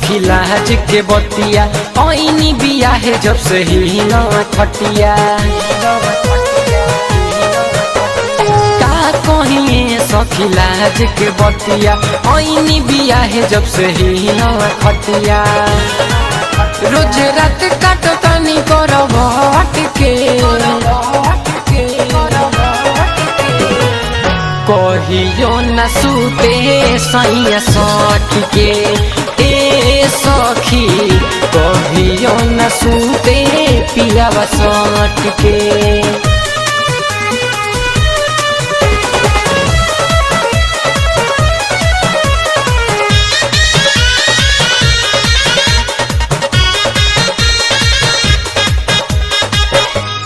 सखी लाज के बतिया आईनी बिया है जब से ही ना खटिया का कहिए सखी लाज के बतिया आईनी बिया है जब से ही ना खटिया रोज रात काट तनी करवट के कहियो न सूते सैया सठ के ए सखी कहियो न सूते पियावा सठ के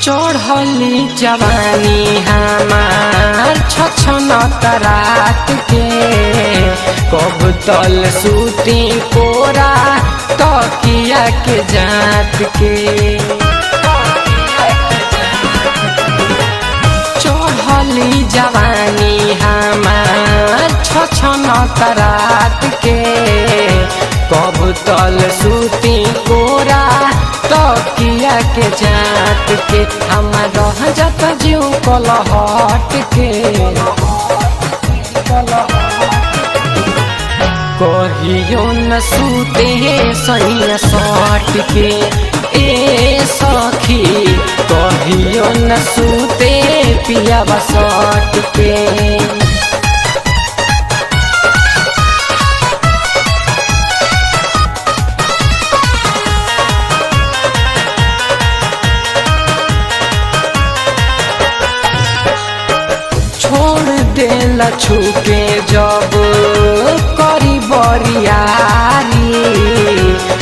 चढ़ली जवानी हमार छछन रात के कब तल सूती कोरा तकिया के जात के चढ़ली जवानी हमार छछन रात के कब तल सूती कोरा तकिया के जात के हमार रह जाता जीव कलहट के कहियो न सूते सैया सट के ए सखी कहियो न सूते पियावा सट के देला छुके जब करी बरियारी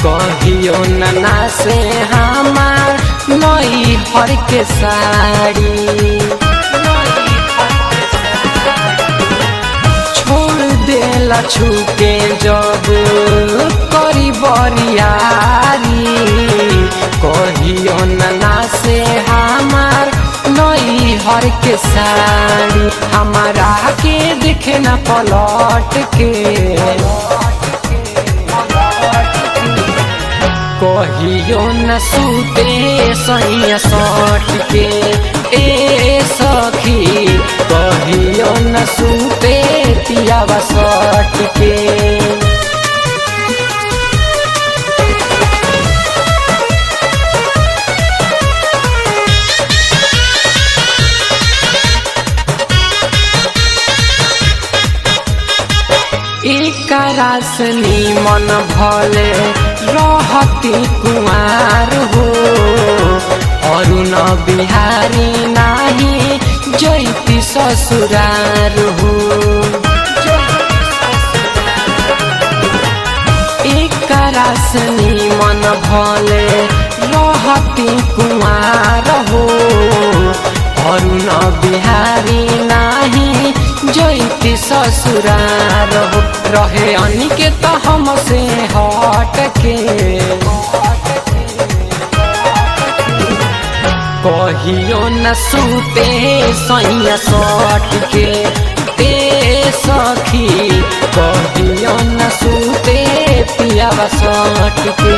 कहियो नना से हमार नई हर के साड़ी छोड़ देला छुके जब करी बरियारी कहियो नना से हमार नई हर के साड़ी हमारा के देखे न पलट के कहियो न सूते सैया सट के ए सखी कहियो न सूते पियावा सट के एकरासनी मन भले रहती कुमार हो अरुण बिहारी नाही जैती ससुरार हो एकरासनी मन भले रहती कुमार हो अरुण बिहारी नाही जैती ससुरार हो रहे अनिकेत हमसे हट के कहियो न सूते सैया सट के ए सखी कहियो न सूते पियावा सट के।